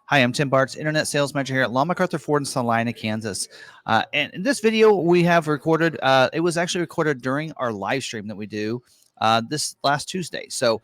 Hi, I'm Tim Bartz, Internet Sales Manager here at McArthur Ford in Salina, Kansas. And in this video we have recorded, it was actually recorded during our live stream that we do this last Tuesday. So,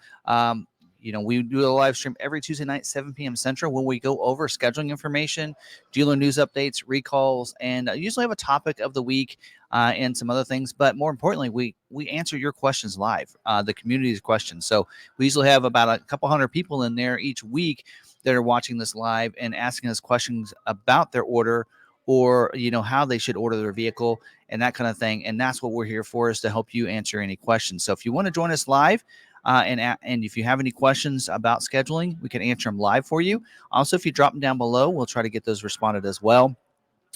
we do a live stream every Tuesday night, 7 p.m. Central, when we go over scheduling information, dealer news updates, recalls, and usually have a topic of the week and some other things. But more importantly, we answer your questions live, the community's questions. So we usually have about a couple hundred people in there each week that are watching this live and asking us questions about their order, or how they should order their vehicle and that kind of thing. And that's what we're here for, is to help you answer any questions. So if you want to join us live, and if you have any questions about scheduling, we can answer them live for you. Also, if you drop them down below, we'll try to get those responded as well.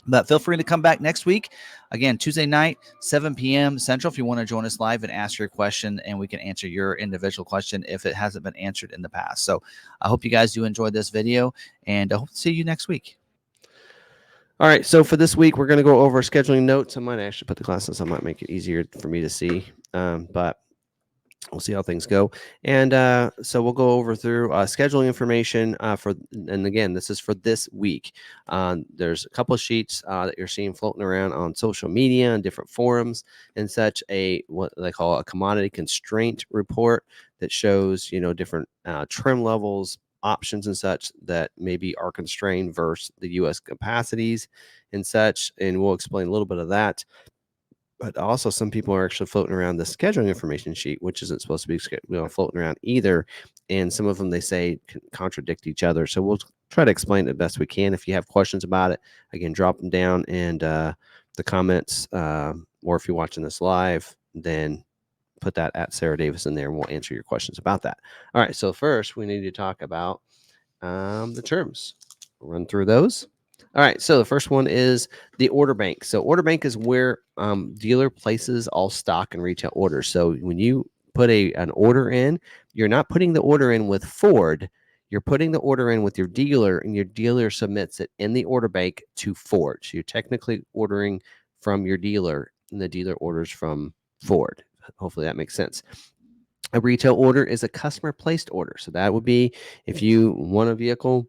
But feel free to come back next week. Again, Tuesday night, 7 p.m. Central, if you want to join us live and ask your question, and we can answer your individual question if it hasn't been answered in the past. So I hope you guys do enjoy this video, and I hope to see you next week. All right, so for this week, we're going to go over scheduling notes. I might actually put the glasses on, might make it easier for me to see, but we'll see how things go. And so we'll go over through scheduling information and again, this is for this week. There's a couple of sheets that you're seeing floating around on social media and different forums and such, what they call a commodity constraint report that shows, different trim levels, options and such that maybe are constrained versus the U.S. capacities and such. And we'll explain a little bit of that. But also, some people are actually floating around the scheduling information sheet, which isn't supposed to be floating around either. And some of them, they say, can contradict each other. So we'll try to explain it the best we can. If you have questions about it, again, drop them down in the comments. Or if you're watching this live, then put that at Sarah Davis in there, and we'll answer your questions about that. All right. So first, we need to talk about the terms. We'll run through those. All right, so the first one is the order bank. So order bank is where dealer places all stock and retail orders. So when you put an order in, you're not putting the order in with Ford. You're putting the order in with your dealer, and your dealer submits it in the order bank to Ford. So you're technically ordering from your dealer, and the dealer orders from Ford. Hopefully that makes sense. A retail order is a customer placed order. So that would be if you want a vehicle,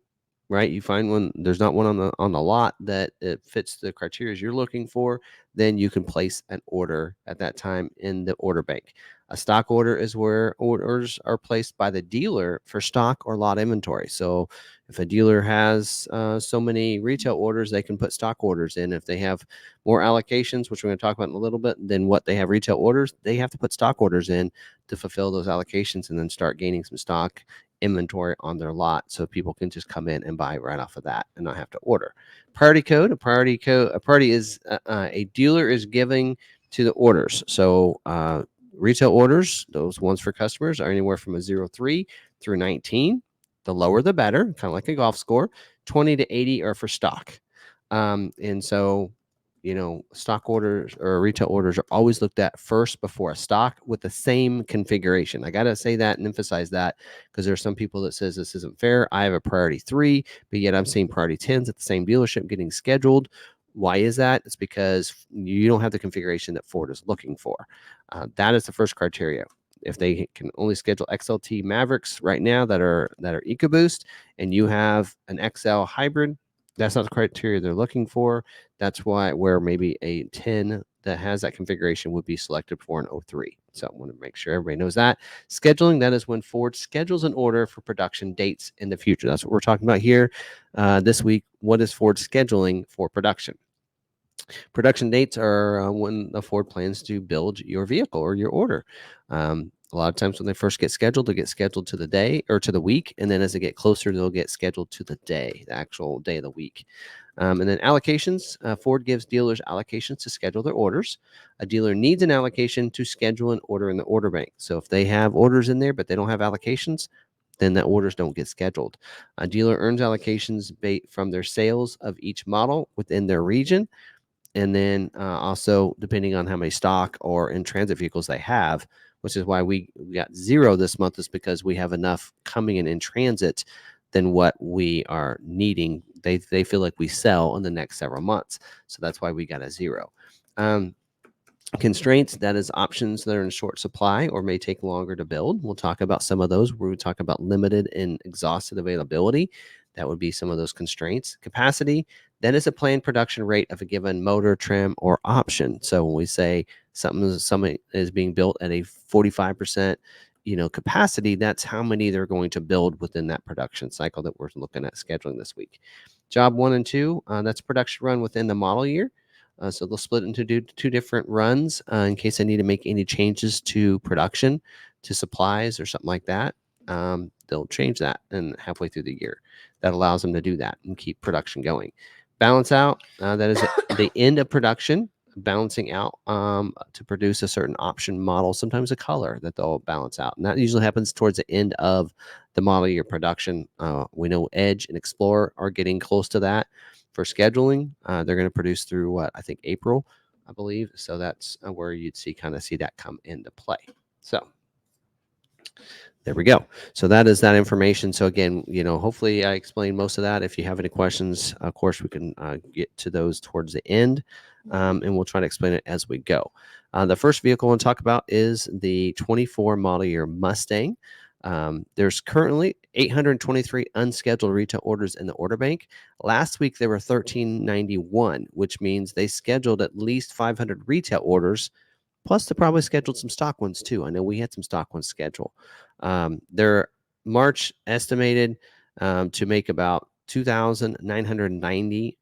right? You find one, there's not one on the lot that it fits the criteria you're looking for, then you can place an order at that time in the order bank. A stock order is where orders are placed by the dealer for stock or lot inventory. So if a dealer has so many retail orders, they can put stock orders in. If they have more allocations, which we're going to talk about in a little bit, than what they have retail orders, they have to put stock orders in to fulfill those allocations and then start gaining some stock inventory on their lot, so people can just come in and buy right off of that and not have to order. Priority code. A priority is a dealer is giving to the orders. So retail orders, those ones for customers, are anywhere from a 03 through 19. The lower the better, kind of like a golf score. 20 to 80 are for stock. And so stock orders or retail orders are always looked at first before a stock with the same configuration. I got to say that and emphasize that, because there's some people that says this isn't fair. I have a priority 3, but yet I'm seeing priority 10s at the same dealership getting scheduled. Why is that? It's because you don't have the configuration that Ford is looking for. That is the first criteria. If they can only schedule XLT Mavericks right now that are EcoBoost, and you have an XL hybrid, that's not the criteria they're looking for. That's where maybe a 10 that has that configuration would be selected for an 03. So I want to make sure everybody knows that. Scheduling, that is when Ford schedules an order for production dates in the future. That's what we're talking about here this week. What is Ford scheduling for production? Production dates are when the Ford plans to build your vehicle or your order. A lot of times when they first get scheduled, they get scheduled to the day or to the week. And then as they get closer, they'll get scheduled to the day, the actual day of the week. And then allocations. Ford gives dealers allocations to schedule their orders. A dealer needs an allocation to schedule an order in the order bank. So if they have orders in there, but they don't have allocations, then the orders don't get scheduled. A dealer earns allocations from their sales of each model within their region. And then also, depending on how many stock or in transit vehicles they have, which is why we got 0 this month, is because we have enough coming in transit than what we are needing. They feel like we sell in the next several months. So that's why we got a 0. Constraints, that is options that are in short supply or may take longer to build. We'll talk about some of those where we talk about limited and exhausted availability. That would be some of those constraints. Capacity, that is a planned production rate of a given motor, trim, or option. So when we say something is being built at a 45%, capacity, that's how many they're going to build within that production cycle that we're looking at scheduling this week. Job 1 and 2, that's production run within the model year. So they'll split into two different runs in case I need to make any changes to production, to supplies, or something like that. They'll change that and halfway through the year. That allows them to do that and keep production going. Balance out, that is the end of production, balancing out to produce a certain option model, sometimes a color that they'll balance out. And that usually happens towards the end of the model year production. We know Edge and Explorer are getting close to that for scheduling. They're going to produce through I think April, I believe. So that's where you'd see that come into play. So there we go. So that is that information. So again, hopefully I explained most of that. If you have any questions, of course, we can get to those towards the end, and we'll try to explain it as we go. The first vehicle I want to talk about is the 24 model year Mustang. There's currently 823 unscheduled retail orders in the order bank. Last week, there were 1391, which means they scheduled at least 500 retail orders. Plus, they probably scheduled some stock ones too. I know we had some stock ones scheduled. Their March estimated to make about 2,990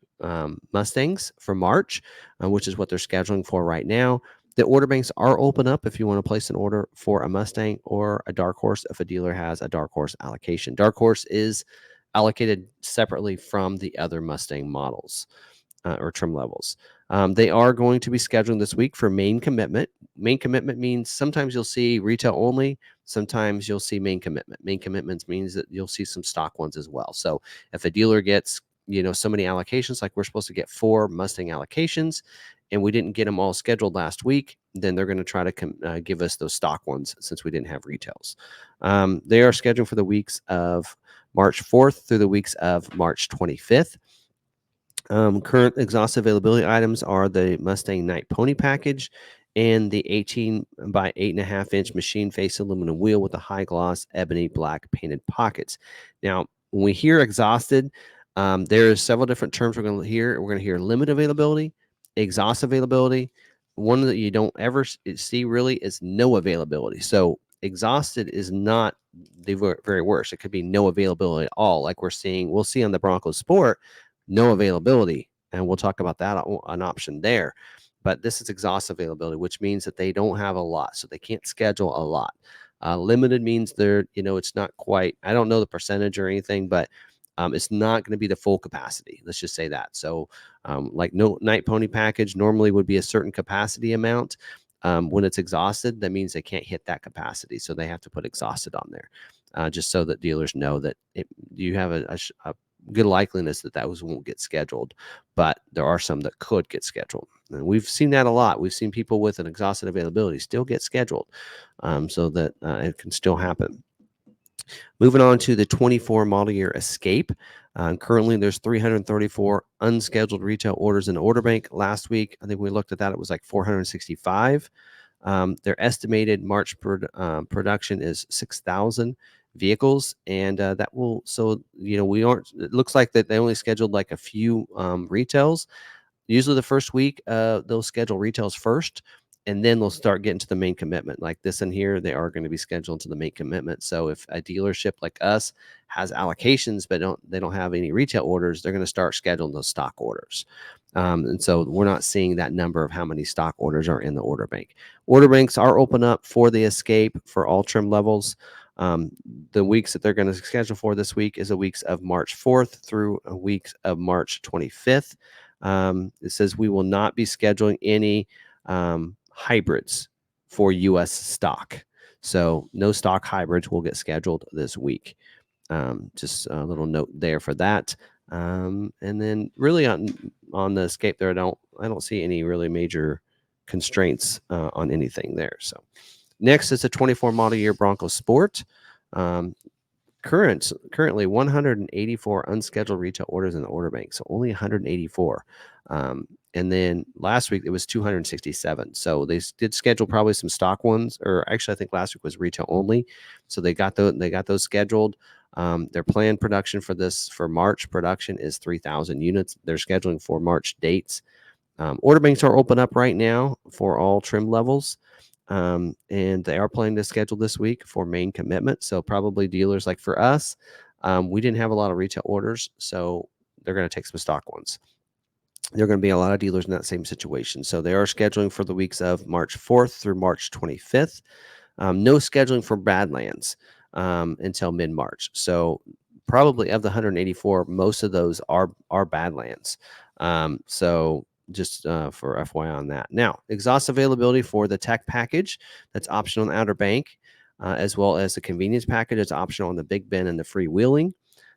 Mustangs for March, which is what they're scheduling for right now. The order banks are open up if you want to place an order for a Mustang or a Dark Horse if a dealer has a Dark Horse allocation. Dark Horse is allocated separately from the other Mustang models or trim levels. They are going to be scheduling this week for main commitment. Main commitment means sometimes you'll see retail only, sometimes you'll see main commitment. Main commitments means that you'll see some stock ones as well. So if a dealer gets so many allocations, like we're supposed to get 4 Mustang allocations, and we didn't get them all scheduled last week, then they're going to try to give us those stock ones since we didn't have retails. They are scheduled for the weeks of March 4th through the weeks of March 25th. Current exhaust availability items are the Mustang Night Pony package and the 18 by 8.5 inch machine face aluminum wheel with the high gloss ebony black painted pockets. Now, when we hear exhausted, there are several different terms we're going to hear. We're going to hear limit availability, exhaust availability. One that you don't ever see really is no availability. So exhausted is not the very worst. It could be no availability at all, like we'll see on the Bronco Sport. No availability, and we'll talk about that, an option there. But this is exhaust availability, which means that they don't have a lot, so they can't schedule a lot. Limited means they're, it's not quite, I don't know the percentage or anything, but it's not going to be the full capacity. Let's just say that. So like no Night Pony package normally would be a certain capacity amount. When it's exhausted, that means they can't hit that capacity. So they have to put exhausted on there, just so that dealers know that you have a good likeliness that those won't get scheduled, but there are some that could get scheduled. And we've seen that a lot. We've seen people with an exhausted availability still get scheduled, so that it can still happen. Moving on to the 24 model year Escape. Currently, there's 334 unscheduled retail orders in the order bank. Last week, I think we looked at that, it was like 465. Their estimated March production is 6,000 vehicles, and that will, so it looks like that they only scheduled like a few retails. Usually the first week they'll schedule retails first, and then they'll start getting to the main commitment. Like this in here, they are going to be scheduled to the main commitment. So if a dealership like us has allocations but they don't have any retail orders, they're going to start scheduling those stock orders. And so we're not seeing that number of how many stock orders are in the order bank. Order banks are open up for the Escape for all trim levels. The weeks that they're going to schedule for this week is the weeks of March 4th through weeks of March 25th. It says we will not be scheduling any hybrids for U.S. stock. So no stock hybrids will get scheduled this week. Just a little note there for that. And then really on the Escape there, I don't see any really major constraints on anything there. So next is a 24 model year Bronco Sport. Currently 184 unscheduled retail orders in the order bank, so only 184. And then last week it was 267. So they did schedule probably some stock ones, or actually I think last week was retail only. So they got those scheduled. Their planned production for March production is 3,000 units. They're scheduling for March dates. Order banks are open up right now for all trim levels. And they are planning to schedule this week for main commitment. So probably dealers like for us, we didn't have a lot of retail orders, so they're going to take some stock ones. There are going to be a lot of dealers in that same situation. So they are scheduling for the weeks of March 4th through March 25th. No scheduling for Badlands until mid-March. So probably of the 184, most of those are Badlands. So just for FYI on that. Now, exhaust availability for the tech package, that's optional on Outer Bank, as well as the convenience package, it's optional on the Big Ben and the freewheeling.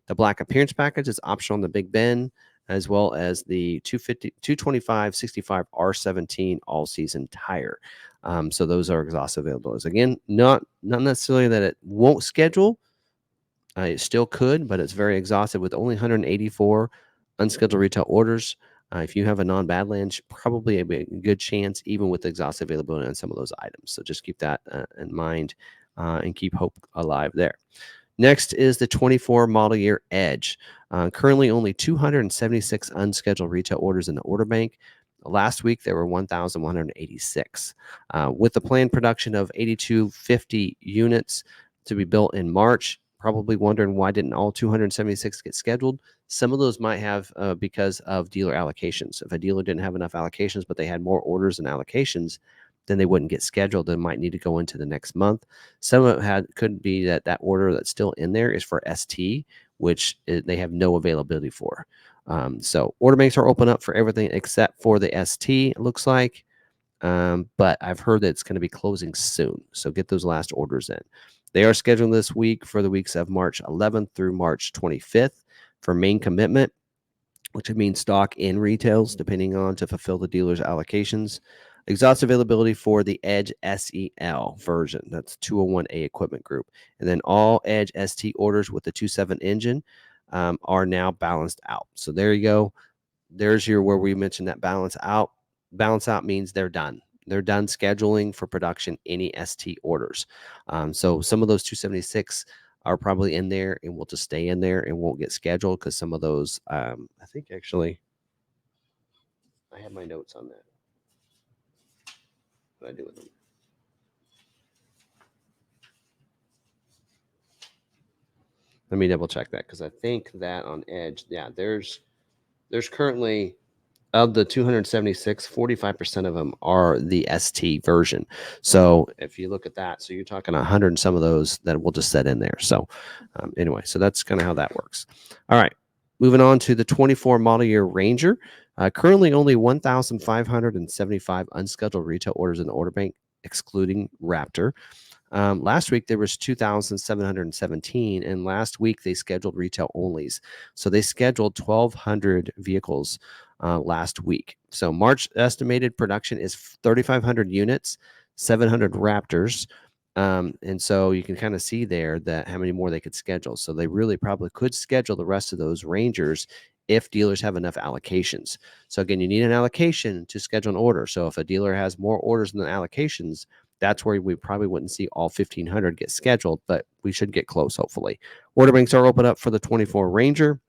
The black appearance package is optional on the Big Ben, as well as the 225 65 R17 all-season tire. So those are exhaust availabilities. Again, not necessarily that it won't schedule. It still could, but it's very exhaustive with only 184 unscheduled retail orders. If you have a non-Badlands, probably a good chance, even with exhaust availability on some of those items. So just keep that in mind and keep hope alive there. Next is the 24 model year Edge. Currently only 276 unscheduled retail orders in the order bank. Last week, there were 1,186. With the planned production of 8,250 units to be built in March, probably wondering why didn't all 276 get scheduled. Some of those might have because of dealer allocations. If a dealer didn't have enough allocations, but they had more orders than allocations, then they wouldn't get scheduled. They might need to go into the next month. Some of it could be that order that's still in there is for ST, which they have no availability for. So order banks are open up for everything except for the ST, it looks like. But I've heard that it's going to be closing soon. So get those last orders in. They are scheduled this week for the weeks of March 11th through March 25th for main commitment, which would mean stock in retails, depending on to fulfill the dealer's allocations. Exhaust availability for the Edge SEL version. That's 201A equipment group. And then all Edge ST orders with the 2.7 engine are now balanced out. So there you go. There's your where we mentioned that balance out. Balance out means they're done. They're done scheduling for production any ST orders. So some of those 276 are probably in there and will just stay in there and won't get scheduled because some of those, I think actually, I have my notes on that. What do I do with them? Let me double check that because I think that on Edge, yeah, there's currently of the 276, 45% of them are the ST version. So if you look at that, so you're talking 100 and some of those that will just set in there. So anyway, so that's kind of how that works. All right, moving on to the 24 model year Ranger. Currently only 1,575 unscheduled retail orders in the order bank, excluding Raptor. Last week there was 2,717, and last week they scheduled retail onlys. So they scheduled 1,200 vehicles last week. So March estimated production is 3,500 units, 700 Raptors. And so you can kind of see there that how many more they could schedule. So they really probably could schedule the rest of those Rangers if dealers have enough allocations. So again, you need an allocation to schedule an order. So if a dealer has more orders than the allocations, that's where we probably wouldn't see all 1,500 get scheduled, but we should get close, hopefully. Order banks are open up for the 24 Ranger.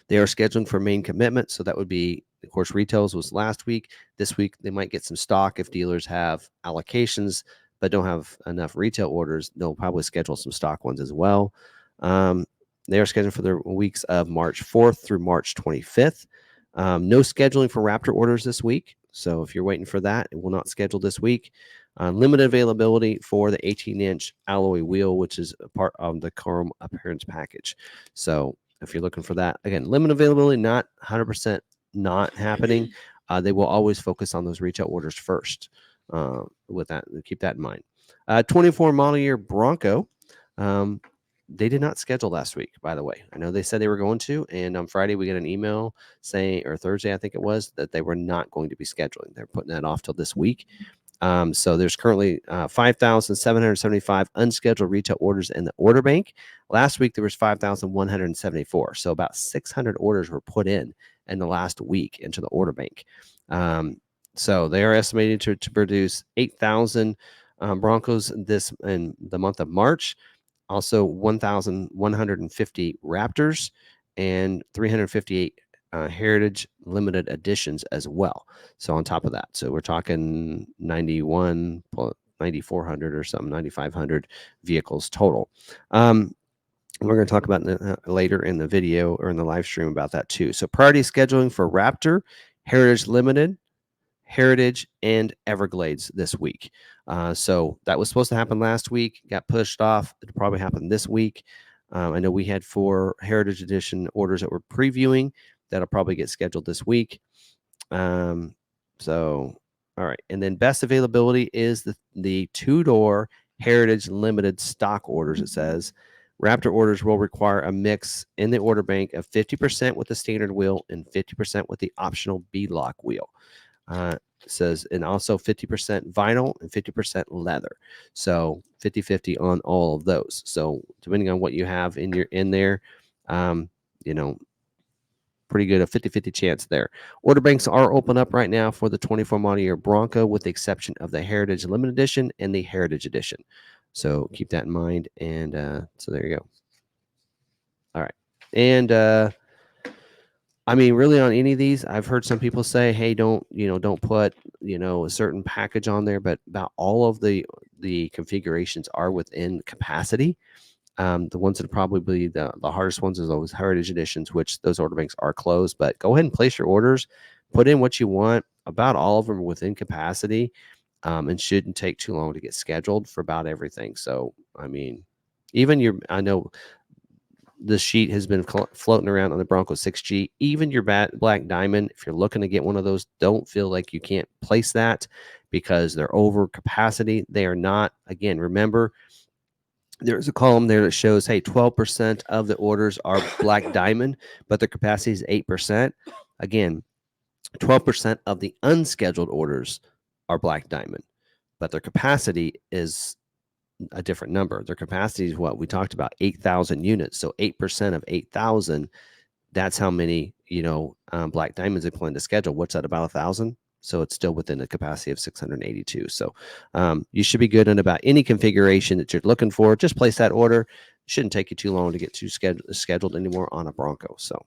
They are scheduling for main commitment. So that would be, of course, retails was last week. This week, they might get some stock if dealers have allocations, but don't have enough retail orders. They'll probably schedule some stock ones as well. They are scheduled for the weeks of March 4th through March 25th. No scheduling for Raptor orders this week. So if you're waiting for that, it will not schedule this week. Limited availability for the 18-inch alloy wheel, which is a part of the chrome appearance package. So if you're looking for that, again, limited availability, not 100% not happening. They will always focus on those retail orders first. With that, keep that in mind. 24 model year Bronco. They did not schedule last week, by the way. I know they said they were going to, and on Friday we got an email saying, or Thursday I think it was, that they were not going to be scheduling. They're putting that off till this week. So there's currently 5,775 unscheduled retail orders in the order bank. Last week there was 5,174. So about 600 orders were put in the last week into the order bank. So they are estimated to produce 8,000 Broncos this in the month of March. Also 1,150 Raptors and 358 Heritage limited editions as well. So on top of that, so we're talking 9,400 or something, 9,500 vehicles total. We're going to talk about later in the video or in the live stream about that too. So priority scheduling for Raptor, Heritage Limited, Heritage, and Everglades this week. So that was supposed to happen last week, got pushed off. It'll probably happen this week. I know we had 4 Heritage Edition orders that we're previewing. That'll probably get scheduled this week. So, all right. And then best availability is the 2-door Heritage Limited stock orders, it says. Raptor orders will require a mix in the order bank of 50% with the standard wheel and 50% with the optional B-lock wheel. Says, and also 50% vinyl and 50% leather. So 50-50 on all of those. So depending on what you have in there, you know, pretty good, a 50-50 chance there. Order banks are open up right now for the 24 model year Bronco, with the exception of the Heritage Limited Edition and the Heritage Edition. So keep that in mind. And so there you go. All right. And I mean, really on any of these, I've heard some people say, hey, don't put, a certain package on there, but about all of the configurations are within capacity. The ones that are probably the hardest ones is those Heritage Editions, which those order banks are closed, but go ahead and place your orders, put in what you want. About all of them are within capacity, and shouldn't take too long to get scheduled for about everything. So, I mean, I know the sheet has been floating around on the Bronco 6G. Even your Black Diamond, if you're looking to get one of those, don't feel like you can't place that because they're over capacity. They are not. Again, remember, there's a column there that shows, hey, 12% of the orders are Black Diamond, but their capacity is 8%. Again, 12% of the unscheduled orders are Black Diamond, but their capacity is a different number. Their capacity is what we talked about, 8,000 units. So 8% of 8,000, that's how many, Black Diamonds they plan to schedule. What's that, about 1,000? So it's still within the capacity of 682. So you should be good in about any configuration that you're looking for. Just place that order. It shouldn't take you too long to get scheduled anymore on a Bronco. So,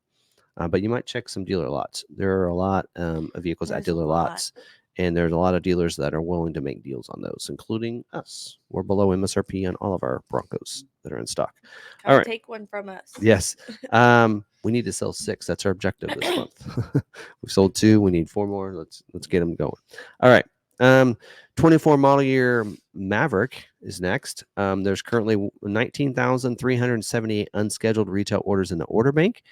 but you might check some dealer lots. There are a lot of vehicles at dealer lots. And there's a lot of dealers that are willing to make deals on those, including us. We're below MSRP on all of our Broncos that are in stock. Come all right. Take one from us. Yes. We need to sell 6. That's our objective this month. We've sold 2. We need 4 more. Let's get them going. All right. 24 model year Maverick is next. There's currently 19,378 unscheduled retail orders in the order bank.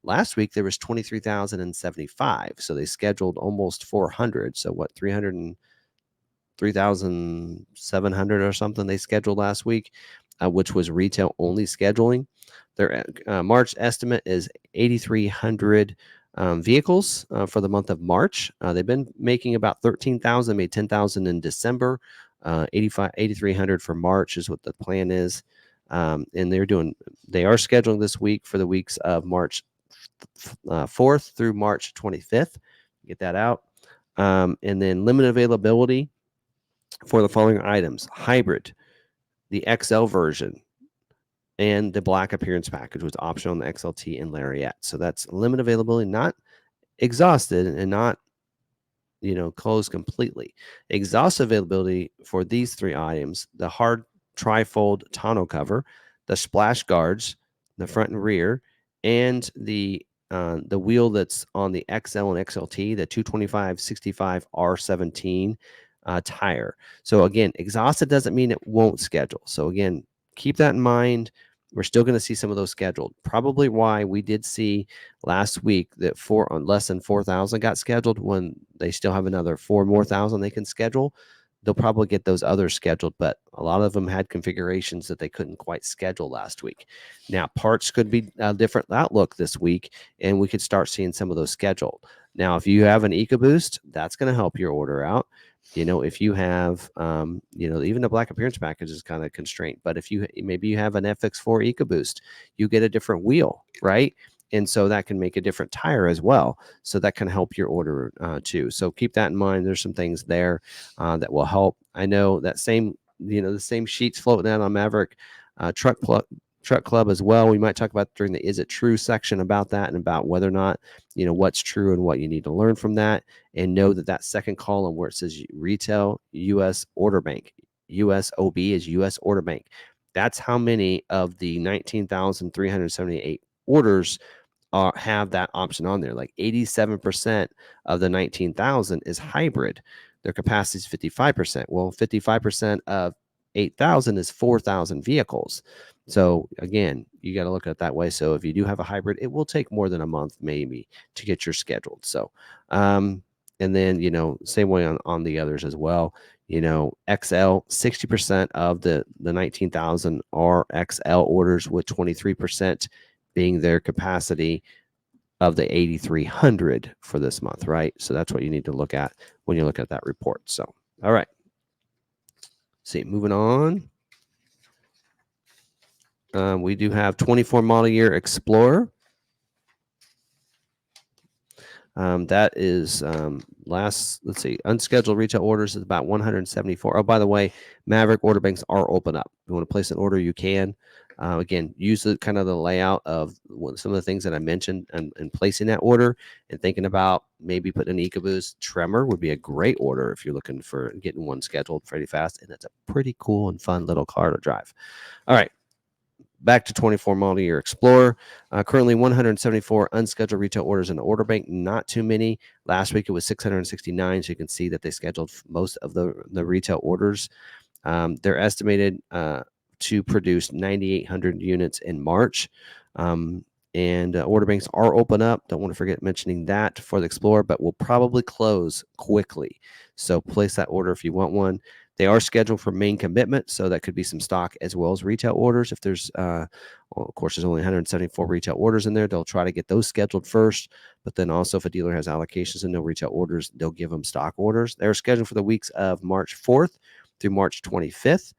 Last week, there was 23,075. So they scheduled almost 400. So what, 3,700 or something they scheduled last week, which was retail only scheduling. Their March estimate is 8,300 vehicles for the month of March. They've been making about 13,000, made 10,000 in December. 8,300 for March is what the plan is. And they are scheduling this week for the weeks of March 4th through March 25th. Get that out. And then limited availability for the following items: hybrid, the XL version, and the black appearance package was optional on the XLT and Lariat. So that's limited availability, not exhausted and not closed completely. Exhaustive availability for these 3 items: the hard trifold tonneau cover, the splash guards, the front and rear, and the wheel that's on the XL and XLT, the 225/65 R17 tire. So again, exhausted doesn't mean it won't schedule. So again, keep that in mind. We're still going to see some of those scheduled. Probably why we did see last week that less than 4,000 got scheduled, when they still have another 4 more thousand they can schedule. They'll probably get those others scheduled, but a lot of them had configurations that they couldn't quite schedule last week. Now, parts could be a different outlook this week, and we could start seeing some of those scheduled. Now, if you have an EcoBoost, that's going to help your order out. If you have, even the black appearance package is kind of constrained, but if maybe you have an FX4 EcoBoost, you get a different wheel, right? And so that can make a different tire as well. So that can help your order too. So keep that in mind. There's some things there that will help. I know that the same sheets floating out on Maverick. Truck Club as well. We might talk about during the Is It True section about that and about whether or not, what's true and what you need to learn from that. And know that that second column where it says retail U.S. order bank, USOB is U.S. order bank. That's how many of the 19,378 orders have that option on there. Like 87% of the 19,000 is hybrid. Their capacity is 55%. Well, 55% of 8,000 is 4,000 vehicles. So again, you got to look at it that way. So if you do have a hybrid, it will take more than a month maybe to get your scheduled. So, and then, same way on the others as well. XL, 60% of the 19,000 are XL orders, with 23% being their capacity of the 8,300 for this month, right? So that's what you need to look at when you look at that report. So, all right. See, moving on. We do have 24 model year Explorer. That is let's see, unscheduled retail orders is about 174. Oh, by the way, Maverick order banks are open up. If you want to place an order, you can. Again, use the kind of the layout of some of the things that I mentioned and placing that order, and thinking about maybe putting an EcoBoost. Tremor would be a great order if you're looking for getting one scheduled pretty fast, and it's a pretty cool and fun little car to drive. All right. Back to 24 model year Explorer. Currently 174 unscheduled retail orders in the order bank. Not too many. Last week it was 669. So you can see that they scheduled most of the retail orders. They're estimated to produce 9,800 units in March. And order banks are open up. Don't want to forget mentioning that for the Explorer, but will probably close quickly. So place that order if you want one. They are scheduled for main commitment, so that could be some stock as well as retail orders. If there's, well, of course, there's only 174 retail orders in there. They'll try to get those scheduled first. But then also, if a dealer has allocations and no retail orders, they'll give them stock orders. They're scheduled for the weeks of March 4th through March 25th.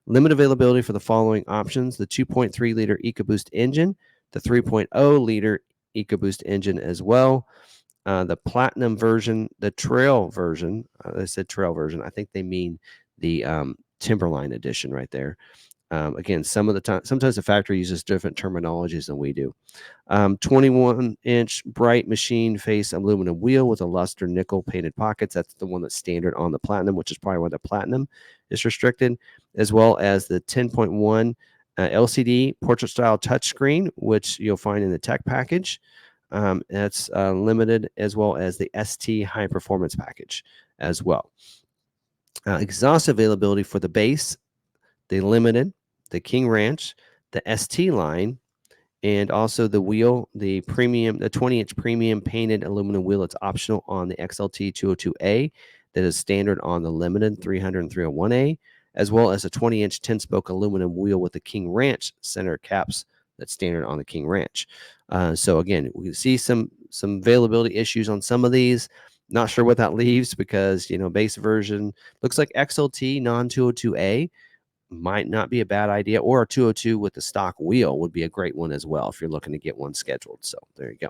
Limited availability for the following options: the 2.3 liter EcoBoost engine, the 3.0 liter EcoBoost engine as well. The Platinum version, the Trail version. They said Trail version. I think they mean the Timberline edition right there. Again, sometimes the factory uses different terminologies than we do. 21-inch bright machine face aluminum wheel with a luster nickel painted pockets. That's the one that's standard on the Platinum, which is probably why the Platinum is restricted, as well as the 10.1 LCD portrait style touchscreen, which you'll find in the tech package. That's limited, as well as the ST high performance package as well. Exhaust availability for the base, the limited, the King Ranch, the ST line, and also the wheel, the premium, the 20-inch premium painted aluminum wheel. It's optional on the XLT 202A, that is standard on the limited 300 and 301A, as well as a 20-inch 10-spoke aluminum wheel with the King Ranch center caps that's standard on the King Ranch. So again, we can see some availability issues on some of these. Not sure what that leaves, because base version looks like XLT non 202A might not be a bad idea, or a 202 with the stock wheel would be a great one as well if you're looking to get one scheduled. So there you go.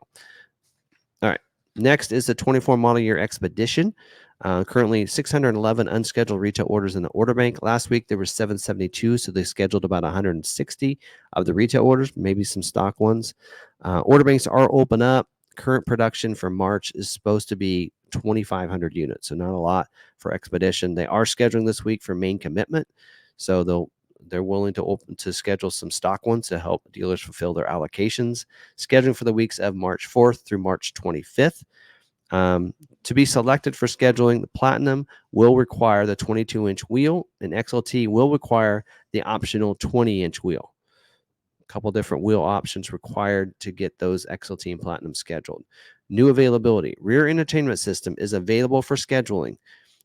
All right. Next is the 24 model year Expedition. Currently 611 unscheduled retail orders in the order bank. Last week there were 772, so they scheduled about 160 of the retail orders, maybe some stock ones. Order banks are open up. Current production for March is supposed to be 2,500 units, so not a lot for Expedition. They are scheduling this week for main commitment, so they're willing to schedule some stock ones to help dealers fulfill their allocations. Scheduling for the weeks of March 4th through March 25th. To be selected for scheduling, the Platinum will require the 22-inch wheel, and XLT will require the optional 20-inch wheel. A couple different wheel options required to get those XLT and Platinum scheduled. New availability: rear entertainment system is available for scheduling.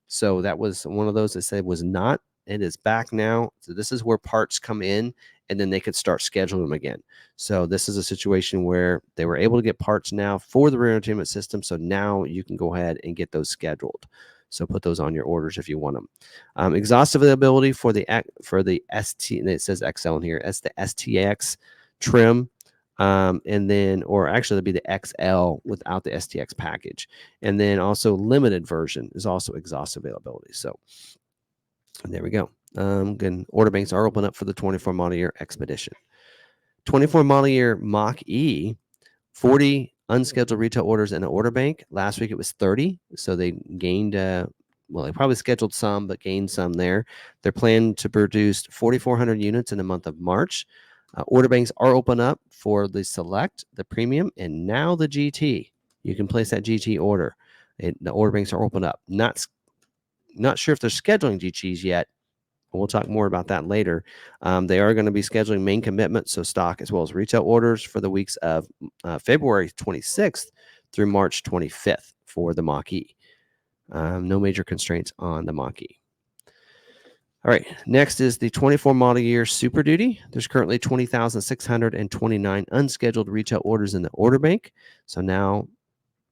So that was one of those that said was not. It is back now. So this is where parts come in, and then they could start scheduling them again. So this is a situation where they were able to get parts now for the rear entertainment system. So now you can go ahead and get those scheduled. So put those on your orders if you want them. Exhaust availability for the ST, and it says XL in here. It's the STX trim. And then, or actually it'd be the XL without the STX package. And then also limited version is also exhaust availability. So there we go. Again, order banks are open up for the 24 model year Expedition. 24 model year Mach-E, 40 unscheduled retail orders in the order bank. Last week it was 30, so they gained, well, they probably scheduled some, but gained some there. They're planning to produce 4,400 units in the month of March. Order banks are open up for the Select, the Premium, and now the GT. You can place that GT order. The order banks are open up. Not sure if they're scheduling GTs yet. We'll talk more about that later. They are going to be scheduling main commitments, so stock as well as retail orders for the weeks of February 26th through March 25th for the Mach-E. No major constraints on the Mach-E. All right, next is the 24 model year Super Duty. There's currently 20,629 unscheduled retail orders in the order bank. So now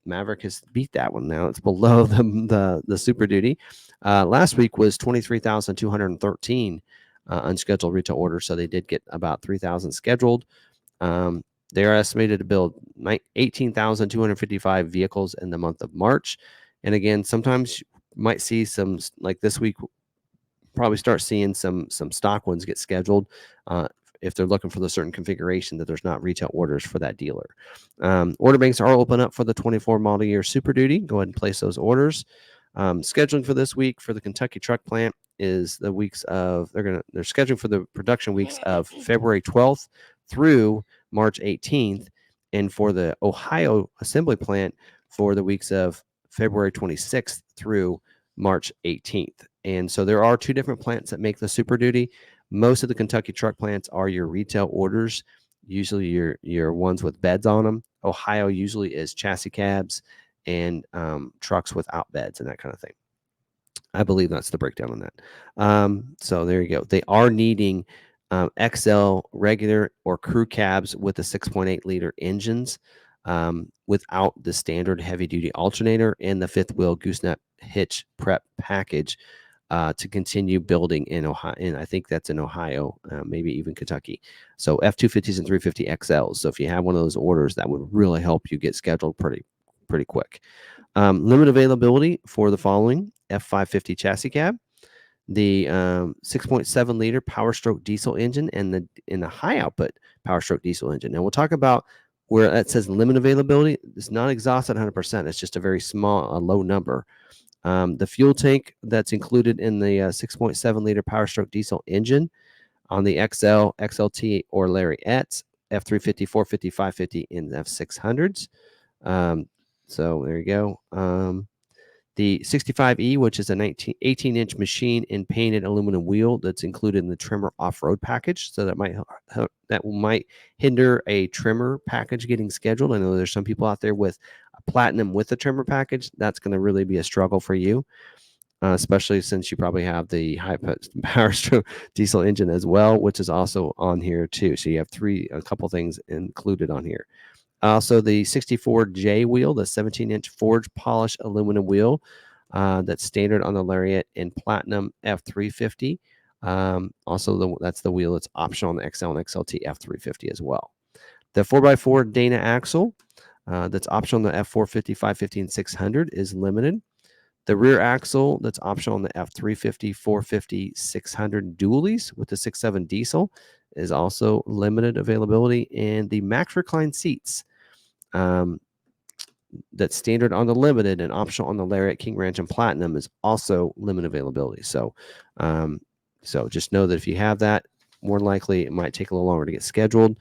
Maverick has beat that one. Now it's below the Super Duty. Last week was 23,213 unscheduled retail orders, so they did get about 3,000 scheduled. They are estimated to build 18,255 vehicles in the month of March. And again, sometimes you might see some, like this week, probably start seeing some stock ones get scheduled if they're looking for the certain configuration that there's not retail orders for that dealer. Order banks are open up for the 24 model year Super Duty. Go ahead and place those orders. Scheduling for this week for the Kentucky truck plant is the weeks of they're scheduling for the production weeks of February 12th through March 18th, and for the Ohio assembly plant for the weeks of February 26th through March 18th. And so there are two different plants that make the Super Duty. Most of the Kentucky truck plants are your retail orders, usually your ones with beds on them. Ohio usually is chassis cabs and trucks without beds and that kind of thing. I believe that's the breakdown on that. So there you go. They are needing XL regular or crew cabs with the 6.8 liter engines without the standard heavy duty alternator and the fifth wheel gooseneck hitch prep package to continue building in Ohio. And I think that's in Ohio, maybe even Kentucky. So F-250s and 350 XLs. So if you have one of those orders, that would really help you get scheduled pretty quick. Limit availability for the following: F550 chassis cab, the 6.7 liter Power Stroke diesel engine, and the high output Power Stroke diesel engine. Now we'll talk about where that says limit availability. It's not exhausted 100%. It's just a very small, low number. The fuel tank that's included in the 6.7 liter Power Stroke diesel engine on the XL, XLT, or Lariat, F350, 450, 550, and F600s. So there you go. The 65E, which is a 18-inch machine and painted aluminum wheel that's included in the trimmer off-road package. So that might hinder a trimmer package getting scheduled. I know there's some people out there with a platinum with a trimmer package. That's going to really be a struggle for you, especially since you probably have the high Power Stroke diesel engine as well, which is also on here too. So you have a couple things included on here. Also, the 64J wheel, the 17-inch forged polished aluminum wheel that's standard on the Lariat and Platinum F350. Also, that's the wheel that's optional on the XL and XLT F350 as well. The 4x4 Dana axle that's optional on the F450, 550, and 600 is limited. The rear axle that's optional on the F350, 450, 600 dualies with the 6.7 diesel is also limited availability. And the Max Recline seats that's standard on the Limited and optional on the Lariat, King Ranch, and Platinum is also limited availability. So just know that if you have that, more than likely it might take a little longer to get scheduled.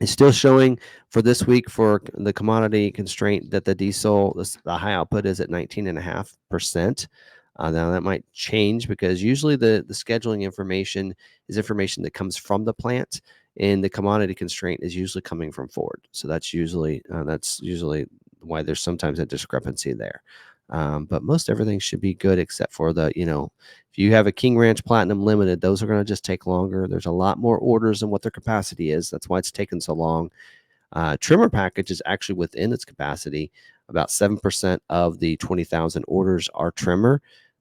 It's still showing for this week for the commodity constraint that the diesel, the high output is at 19.5%. Now that might change because usually the scheduling information is information that comes from the plant, and the commodity constraint is usually coming from Ford. So that's usually why there's sometimes a discrepancy there. But most everything should be good except for if you have a King Ranch Platinum Limited, those are going to just take longer. There's a lot more orders than what their capacity is. That's why it's taken so long. Trimmer package is actually within its capacity. About 7% of the 20,000 orders are trimmer.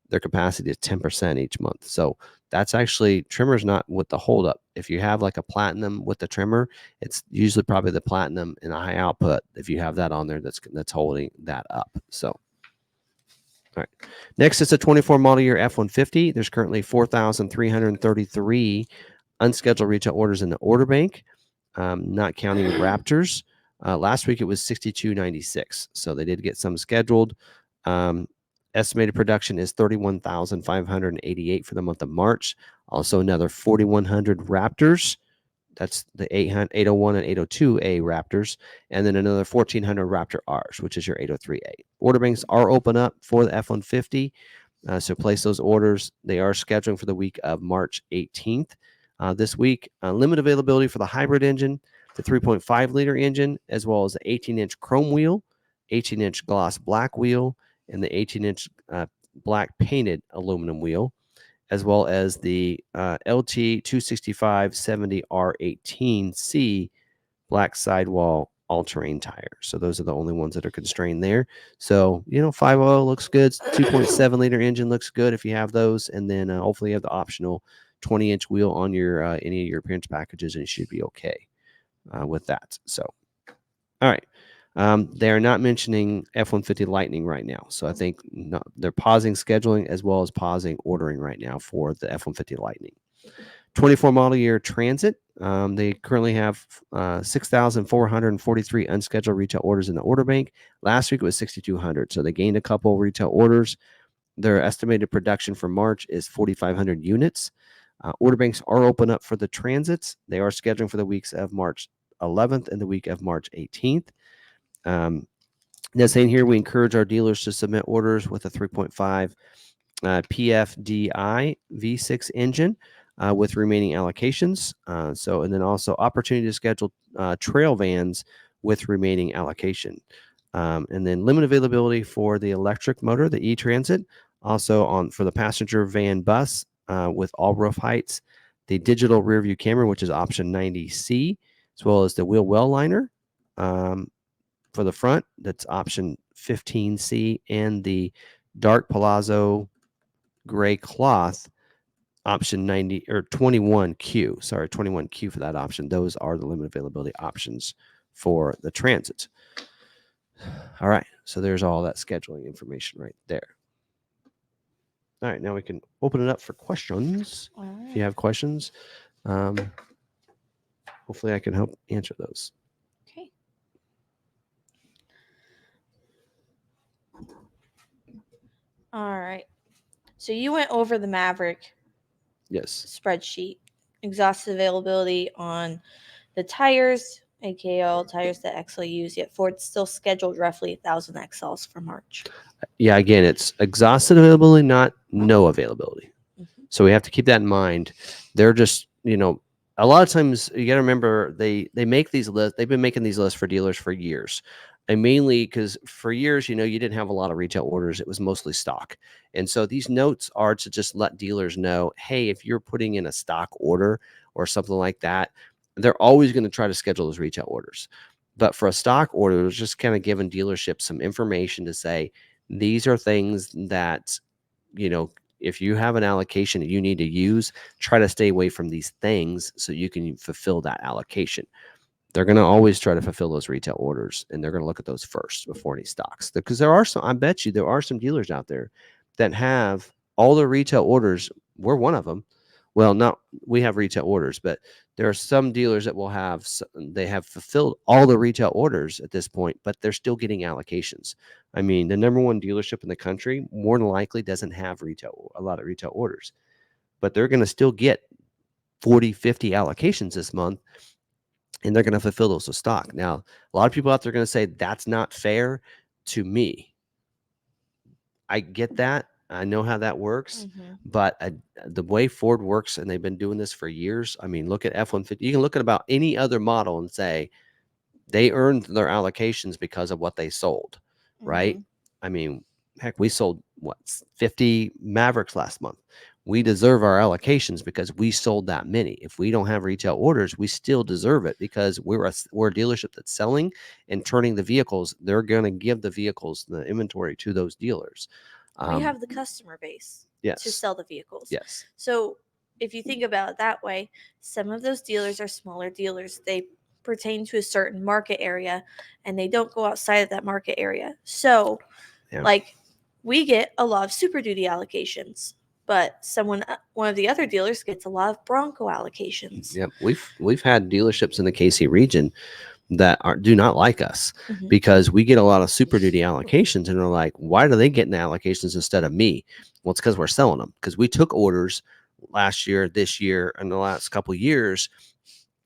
Their capacity is 10% each month. So that's actually, trimmer's not with the holdup. If you have like a Platinum with the trimmer, it's usually probably the Platinum and a high output. If you have that on there, that's holding that up. So, All right. Next is a 24 model year F-150. There's currently 4,333 unscheduled retail orders in the order bank, not counting Raptors. Last week it was 6,296. So they did get some scheduled. Estimated production is 31,588 for the month of March. Also another 4,100 Raptors. That's the 801 and 802A Raptors, and then another 1,400 Raptor Rs, which is your 803A. Order banks are open up for the F-150, so place those orders. They are scheduling for the week of March 18th. This week, limited availability for the hybrid engine, the 3.5-liter engine, as well as the 18-inch chrome wheel, 18-inch gloss black wheel, and the 18-inch black painted aluminum wheel, as well as the LT 265/70 R18C black sidewall all-terrain tire. So those are the only ones that are constrained there. So, 5.0 looks good. 2.7-liter engine looks good if you have those. And then hopefully you have the optional 20-inch wheel on your any of your appearance packages, and you should be okay with that. So, all right. They are not mentioning F-150 Lightning right now. So I think they're pausing scheduling as well as pausing ordering right now for the F-150 Lightning. 24 model year Transit. They currently have 6,443 unscheduled retail orders in the order bank. Last week it was 6,200. So they gained a couple retail orders. Their estimated production for March is 4,500 units. Order banks are open up for the Transits. They are scheduling for the weeks of March 11th and the week of March 18th. That's saying here we encourage our dealers to submit orders with a 3.5 PFDI V6 engine with remaining allocations. And then also opportunity to schedule trail vans with remaining allocation. And then limit availability for the electric motor, the E-Transit, also for the passenger van bus with all roof heights, the digital rear view camera, which is option 90C, as well as the wheel well liner. For the front, that's option 15C, and the dark palazzo gray cloth option 90 or 21Q. Sorry, 21Q for that option. Those are the limited availability options for the Transit. All right, so there's all that scheduling information right there. All right, now we can open it up for questions. If you have questions, hopefully I can help answer those. Okay. All right. So you went over the Maverick Yes. spreadsheet, exhaustive availability on the tires, aka all tires that Excel use, yet Ford's still scheduled roughly 1,000 XLs for March. Yeah, again, it's exhausted availability, not no availability. Mm-hmm. So we have to keep that in mind. They're just, a lot of times you got to remember they make these lists. They've been making these lists for dealers for years. And mainly because for years, you didn't have a lot of retail orders. It was mostly stock. And so these notes are to just let dealers know, hey, if you're putting in a stock order or something like that, they're always going to try to schedule those retail orders. But for a stock order, it's just kind of giving dealerships some information to say, these are things that, if you have an allocation that you need to use, try to stay away from these things so you can fulfill that allocation. They're going to always try to fulfill those retail orders, and they're going to look at those first before any stocks. Because I bet you there are some dealers out there that have all their retail orders. We're one of them. Well, we have retail orders, but there are some dealers that they have fulfilled all the retail orders at this point, but they're still getting allocations. I mean, the number one dealership in the country more than likely doesn't have a lot of retail orders, but they're going to still get 40, 50 allocations this month, and they're going to fulfill those with stock. Now, a lot of people out there are going to say that's not fair to me. I get that. I know how that works, but the way Ford works, and they've been doing this for years. I mean, look at F-150. You can look at about any other model and say they earned their allocations because of what they sold, right? I mean, heck, we sold 50 Mavericks last month. We deserve our allocations because we sold that many. If we don't have retail orders, we still deserve it because we're a dealership that's selling and turning the vehicles. They're going to give the vehicles, the inventory, to those dealers. We have the customer base to sell the vehicles. Yes. So if you think about it that way, some of those dealers are smaller dealers. They pertain to a certain market area, and they don't go outside of that market area. So, we get a lot of Super Duty allocations, but one of the other dealers gets a lot of Bronco allocations. Yep, we've had dealerships in the KC region that do not like us Mhm. because we get a lot of Super Duty allocations, and they're like, why do they get the allocations instead of me? Well, it's because we're selling them, because we took orders last year, this year, and the last couple of years,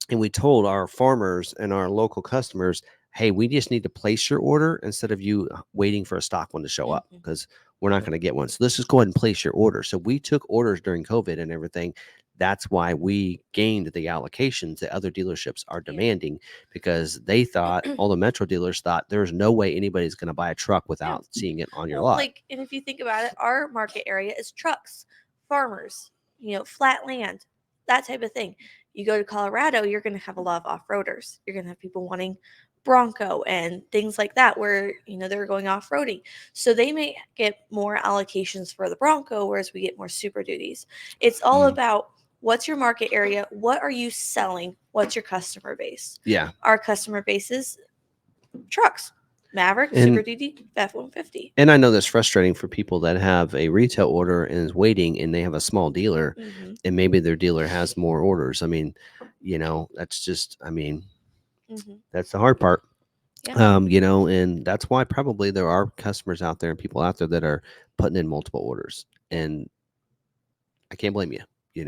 and we told our farmers and our local customers, hey, we just need to place your order instead of you waiting for a stock one to show up, because we're not going to get one. So let's just go ahead and place your order. So we took orders during COVID and everything. That's why we gained the allocations that other dealerships are demanding, because they thought, all the Metro dealers thought, there's no way anybody's going to buy a truck without seeing it on your lot. And if you think about it, our market area is trucks, farmers, flat land, that type of thing. You go to Colorado, you're going to have a lot of off-roaders. You're going to have people wanting Bronco and things like that, where they're going off-roading, so they may get more allocations for the Bronco, whereas we get more Super Duties. It's all about, what's your market area, what are you selling, what's your customer base. Our customer base is trucks, Maverick, Super Duty, F-150. And I know that's frustrating for people that have a retail order and is waiting, and they have a small dealer, and maybe their dealer has more orders. I mean, that's just, that's the hard part. And that's why probably there are customers out there and people out there that are putting in multiple orders. And I can't blame you,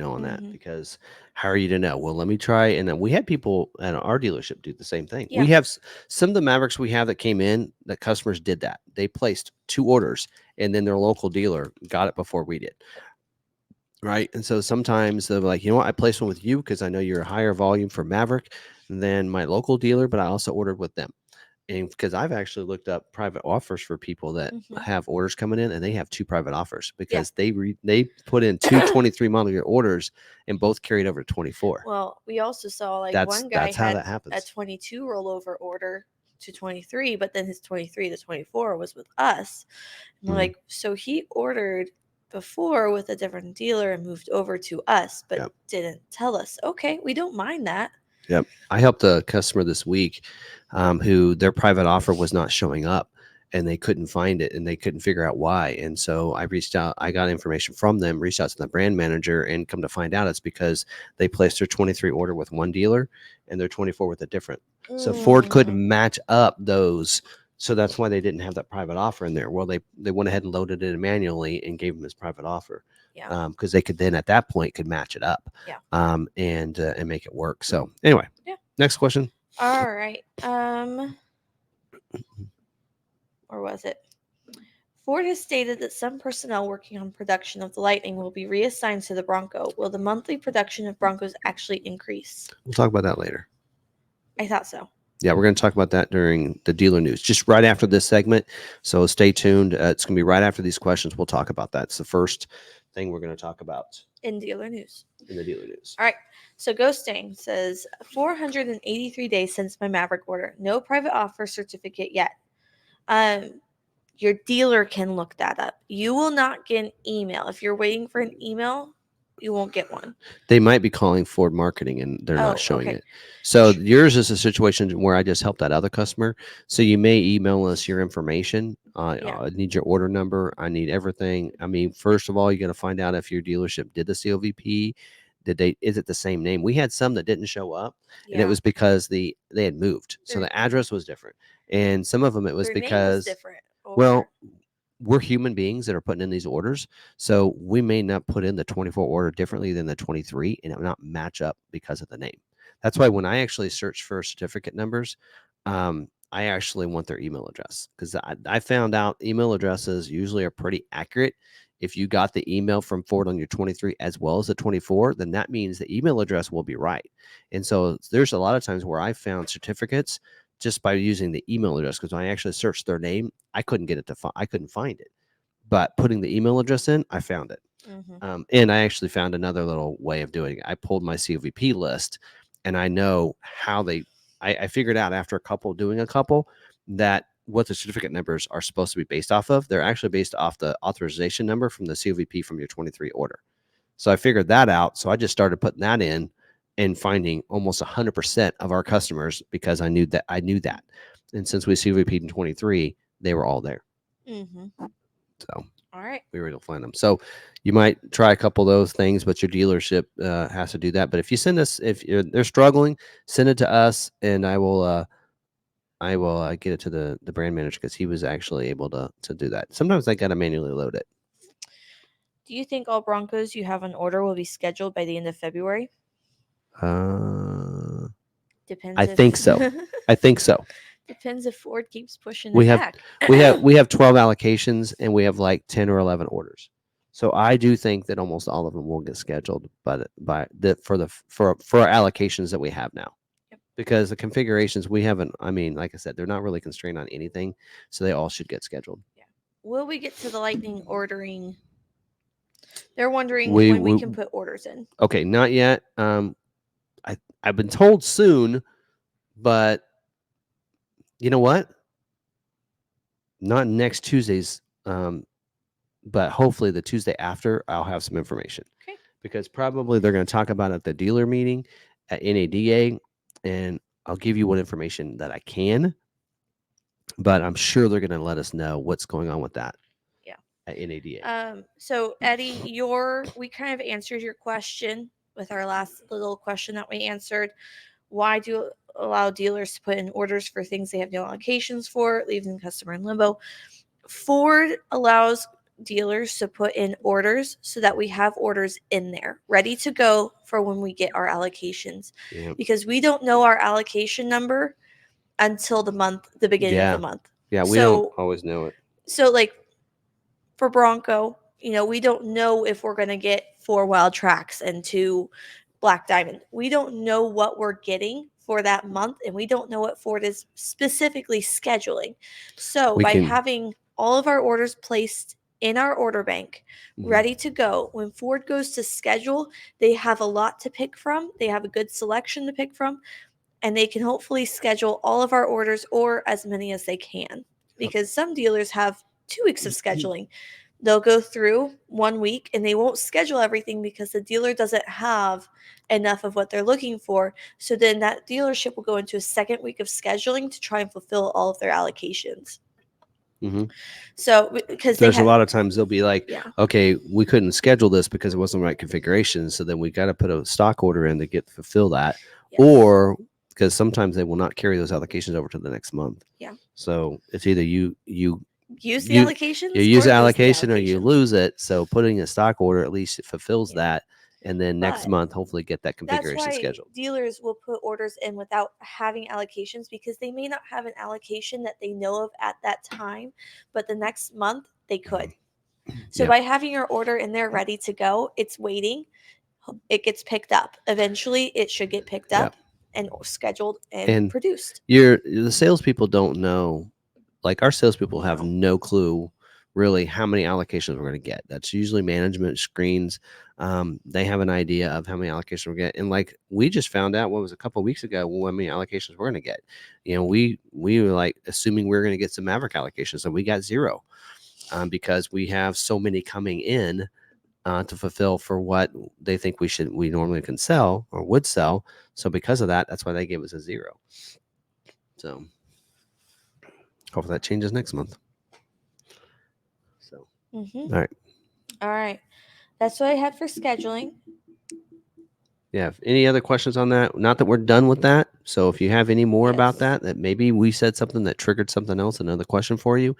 on that, because how are you to know? Well, let me try. And then we had people at our dealership do the same thing. We have some of the Mavericks we have that came in, that customers did that. They placed 2 orders, and then their local dealer got it before we did. Right. And so sometimes they're like, I placed one with you because I know you're a higher volume for Maverick than my local dealer, but I also ordered with them. And because I've actually looked up private offers for people that have orders coming in, and they have 2 private offers because they put in 2 23 model year orders, and both carried over to 24. Well, we also saw one guy had a 22 rollover order to 23, but then his 23 to 24 was with us. And we're like, so he ordered before with a different dealer and moved over to us, but didn't tell us. Okay, we don't mind that. Yep. I helped a customer this week who their private offer was not showing up, and they couldn't find it, and they couldn't figure out why. And so I reached out, I got information from them, reached out to the brand manager, and come to find out it's because they placed their 23 order with one dealer and their 24 with a different. So Ford couldn't match up those. So that's why they didn't have that private offer in there. Well, they went ahead and loaded it manually and gave him his private offer. Because they could then at that point could match it up, and make it work. So anyway, next question. All right. Or was it? Ford has stated that some personnel working on production of the Lightning will be reassigned to the Bronco. Will the monthly production of Broncos actually increase? We'll talk about that later. I thought so. Yeah, we're going to talk about that during the dealer news, just right after this segment. So stay tuned. It's going to be right after these questions. We'll talk about that. It's the first thing we're going to talk about in dealer news. In the dealer news. All right. So Ghosting says 483 days since my Maverick order. No private offer certificate yet. Your dealer can look that up. You will not get an email. If you're waiting for an email, you won't get one. They might be calling Ford marketing and they're not showing it. So yours is a situation where I just helped that other customer. So you may email us your information. I need your order number. I need everything. I mean, first of all, you got to find out if your dealership did the COVP. Is it the same name? We had some that didn't show up, and it was because they had moved. So the address was different. And some of them it was because different. Well, we're human beings that are putting in these orders. So we may not put in the 24 order differently than the 23, and it will not match up because of the name. That's why when I actually search for certificate numbers, I actually want their email address, because I found out email addresses usually are pretty accurate. If you got the email from Ford on your 23 as well as the 24, then that means the email address will be right. And so there's a lot of times where I found certificates just by using the email address, because when I actually searched their name, I couldn't get it I couldn't find it. But putting the email address in, I found it. And I actually found another little way of doing it. I pulled my COVP list, and I know how I figured out after doing a couple that what the certificate numbers are supposed to be based off of. They're actually based off the authorization number from the COVP from your 23 order. So I figured that out. So I just started putting that in and finding almost 100% of our customers, because I knew that. And since we COVP'd in 23, they were all there. So All right. we were able to find them. So you might try a couple of those things, but your dealership has to do that. But if you send us, they're struggling, send it to us, and I will get it to the brand manager because he was actually able to do that. Sometimes I got to manually load it. Do you think all Broncos you have on order will be scheduled by the end of February? Depends. I think so. I think so. Depends if Ford keeps pushing We it have back. we have 12 allocations and we have like 10 or 11 orders. So I do think that almost all of them will get scheduled for our allocations that we have now. Yep. Because the configurations we haven't, I mean, like I said, they're not really constrained on anything, so they all should get scheduled. Yeah. Will we get to the Lightning ordering? They're wondering when we can put orders in. Okay, not yet. I've been told soon, but you know what? Not next Tuesday's, but hopefully the Tuesday after, I'll have some information. Okay. Because probably they're going to talk about it at the dealer meeting at NADA, and I'll give you what information that I can. But I'm sure they're going to let us know what's going on with that. Yeah. At NADA. So Eddie, we kind of answered your question with our last little question that we answered. Why do you allow dealers to put in orders for things they have no allocations for, leaving the customer in limbo? Ford allows dealers to put in orders so that we have orders in there ready to go for when we get our allocations. Yeah. Because we don't know our allocation number until the beginning of the month. Yeah, we don't always know it. So like for Bronco, we don't know if we're going to get 4 Wild Tracks and 2 Black Diamond. We don't know what we're getting for that month, and we don't know what Ford is specifically scheduling. So by having all of our orders placed in our order bank, ready to go, when Ford goes to schedule, they have a lot to pick from. They have a good selection to pick from, and they can hopefully schedule all of our orders or as many as they can. Because some dealers have 2 weeks of scheduling. They'll go through 1 week and they won't schedule everything because the dealer doesn't have enough of what they're looking for. So then that dealership will go into a second week of scheduling to try and fulfill all of their allocations. Mm-hmm. So because there's a lot of times they'll be like, okay, we couldn't schedule this because it wasn't the right configuration. So then we got to put a stock order in to fulfill that. Yes. Or because sometimes they will not carry those allocations over to the next month. Yeah. So it's either you use the allocations. You use the allocation or you lose it. So putting a stock order at least fulfills that. And then next month, hopefully get that configuration scheduled. Dealers will put orders in without having allocations because they may not have an allocation that they know of at that time, but the next month they could. So by having your order in there ready to go, it's waiting. It gets picked up. Eventually, it should get picked up and scheduled and produced. The salespeople don't know. Like our salespeople have no clue really how many allocations we're going to get. That's usually management screens. They have an idea of how many allocations we're getting. And like we just found out a couple of weeks ago how many allocations we're going to get. We were like assuming we were going to get some Maverick allocations, and we got 0 because we have so many coming in to fulfill for what they think we normally can sell or would sell. So because of that, that's why they gave us a 0. So hopefully that changes next month. So, All right. That's what I had for scheduling. Yeah. Any other questions on that? Not that we're done with that. So if you have any more about that maybe we said something that triggered something else, another question for you,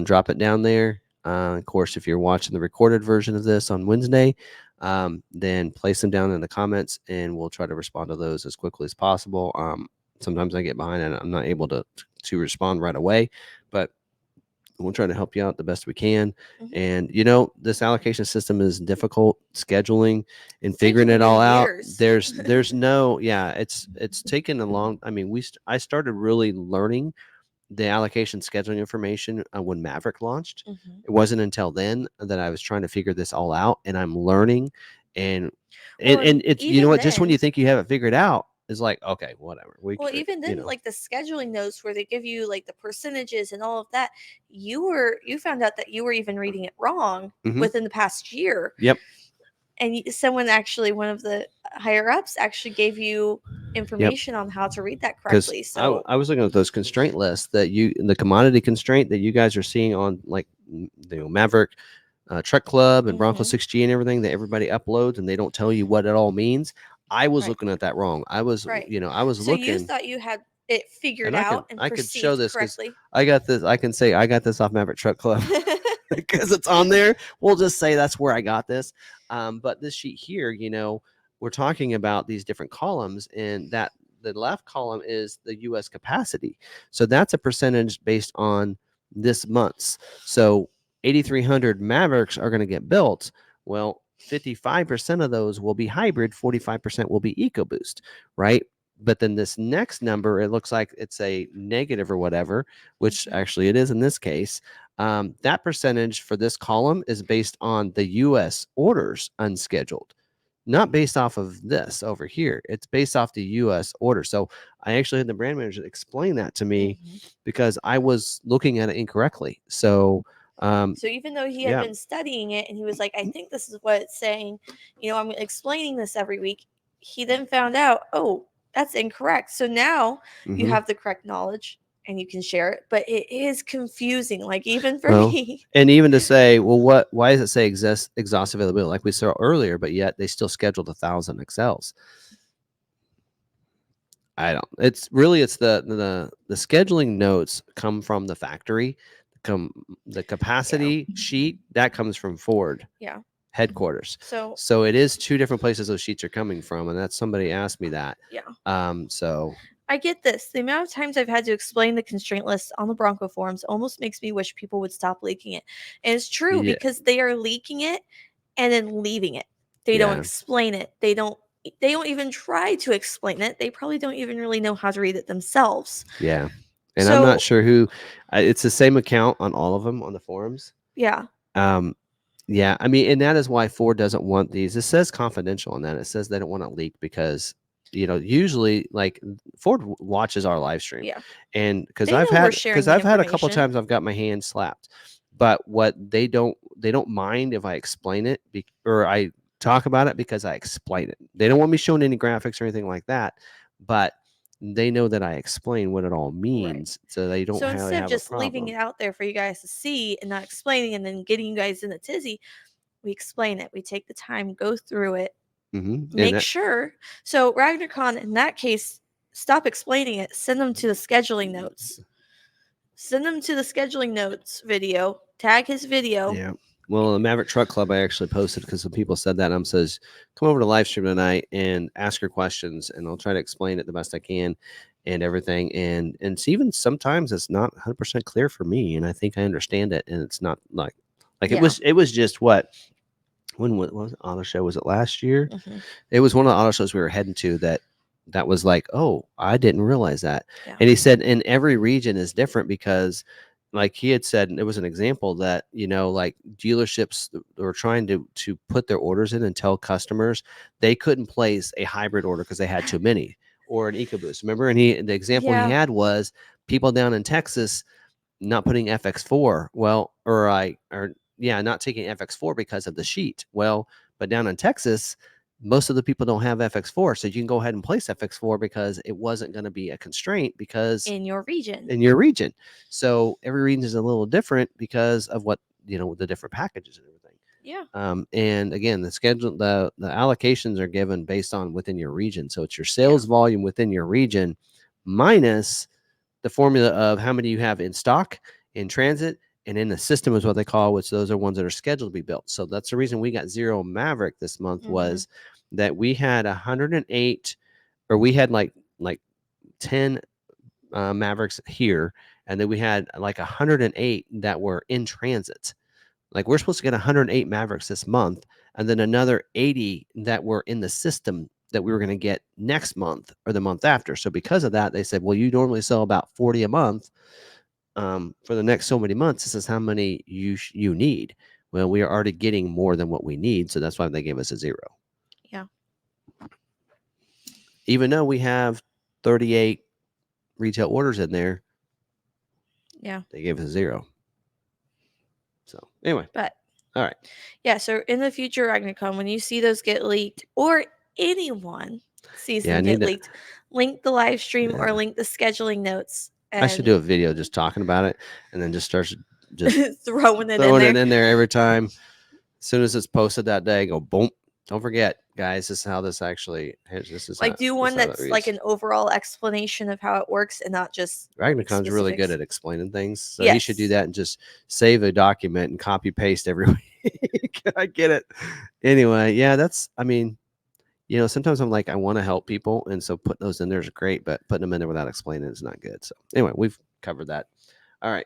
drop it down there. Of course, if you're watching the recorded version of this on Wednesday, then place them down in the comments and we'll try to respond to those as quickly as possible. Sometimes I get behind and I'm not able to respond right away, but we'll try to help you out the best we can. And this allocation system is difficult scheduling and figuring it all out. There's no, it's taken a long, I started really learning the allocation scheduling information when Maverick launched. It wasn't until then that I was trying to figure this all out, and I'm learning. And it's just when you think you have it figured out, it's like, okay, whatever. Even then, like the scheduling notes where they give you like the percentages and all of that, you found out that you were even reading it wrong within the past year. Yep. And someone actually, one of the higher ups, actually gave you information on how to read that Because correctly. So I was looking at those constraint lists that the commodity constraint that you guys are seeing on like Maverick Truck Club and Bronco Mhm. 6G and everything that everybody uploads and they don't tell you what it all means. I was Right. looking at that wrong. I was, Right. I was So you looking, thought you had it figured and out and I could show perceived this because correctly. I got this. I can say I got this off Maverick Truck Club because it's on there. We'll just say that's where I got this. But this sheet here, we're talking about these different columns, and that the left column is the U.S. capacity. So that's a percentage based on this month's. So 8,300 Mavericks are going to get built. Well, 55% of those will be hybrid, 45% will be EcoBoost, right? But then this next number, it looks like it's a negative or whatever, which actually it is in this case. That percentage for this column is based on the U.S. orders unscheduled, not based off of this over here. It's based off the U.S. order. So I actually had the brand manager explain that to me because I was looking at it incorrectly. So, So even though he had yeah. been studying it and he was like, I think this is what it's saying, I'm explaining this every week, he then found out, oh, that's incorrect. So now you Mhm. have the correct knowledge and you can share it, but it is confusing, like even for Well, me. and even to say, well, why does it say exhaust availability like we saw earlier, but yet they still scheduled 1,000 Excels? I don't. It's the scheduling notes come from the factory. The capacity sheet that comes from Ford Yeah. headquarters. So So it is two different places those sheets are coming from, and that's somebody asked me that. yeah. So I get this. The amount of times I've had to explain the constraint list on the Bronco forums almost makes me wish people would stop leaking it. And it's true yeah, because they are leaking it and then leaving it. They don't yeah, explain it. They don't even try to explain it. They probably don't even really know how to read it themselves. yeah. And I'm not So, sure who. It's the same account on all of them on the forums. yeah. Um, yeah, I mean, and that is why Ford doesn't want these. It says confidential on that. It says they don't want it leaked because usually like Ford watches our live stream, Yeah. and because They I've know we're had sharing the a couple information. times I've got my hand slapped, but what they don't mind if I explain it or I talk about it because I explain it. They don't want me showing any graphics or anything like that, but they know that I explain what it all means, so they don't So really instead of have a just leaving problem. it out there for you guys to see and not explaining and then getting you guys in a tizzy, we explain it. We take the time, go through it, And make that, sure. So RagnarCon, in that case, stop explaining it. Send them to the scheduling notes. Send them to the scheduling notes video. Tag his video. yeah. Well, the Maverick Truck Club, I actually posted because some people said that. And says, come over to live stream tonight and ask your questions, and I'll try to explain it the best I can and everything. And it's even sometimes it's not 100% clear for me, and I think I understand it, and it's not like Yeah. it was just what what was the auto show? Was it last year? It was one of the auto shows we were heading to that was like, oh, I didn't realize that. Yeah. And he said, in every region is different because, like he had said, and it was an example that like dealerships were trying to put their orders in and tell customers they couldn't place a hybrid order because they had too many or an EcoBoost. Remember, and the example he Yeah. had was people down in Texas not putting FX4. Well, not taking FX4 because of the sheet. Well, but down in Texas, most of the people don't have FX4, so you can go ahead and place FX4 because it wasn't going to be a constraint because In your region. So every region is a little different because of what the different packages and everything. Yeah. And again, the allocations are given based on within your region. So it's your sales volume within your region minus the formula of how many you have in stock, in transit, and in the system is what they call, which those are ones that are scheduled to be built. So that's the reason we got 0 Maverick this month was that we had 108, or we had like 10 Mavericks here, and then we had like 108 that were in transit. Like we're supposed to get 108 Mavericks this month, and then another 80 that were in the system that we were going to get next month or the month after. So because of that, they said, well, you normally sell about 40 a month. For the next so many months, this is how many you need. Well, we are already getting more than what we need, so that's why they gave us a 0. Yeah. Even though we have 38 retail orders in there, Yeah. they gave us a 0. So anyway, But All right. Yeah, so in the future RagnaCon, when you see those get leaked, or anyone sees Yeah, I them need get to. leaked, link the live stream Yeah. or link the scheduling notes I should and do a video just talking about it, and then just start just throwing it in throwing it there. in there every time. As soon as it's posted that day, go boom. Don't forget, guys. This is how this actually. This is Like, do this one is how that that's like reads. an overall explanation of how it works and not just Ragnacon's really good specifics. at explaining things, so he should do Yes. that and just save a document and copy paste every week. I get it. Anyway, yeah, that's. I mean, sometimes I'm like, I want to help people, and so putting those in there is great, but putting them in there without explaining is not good. So anyway, we've covered that. All right.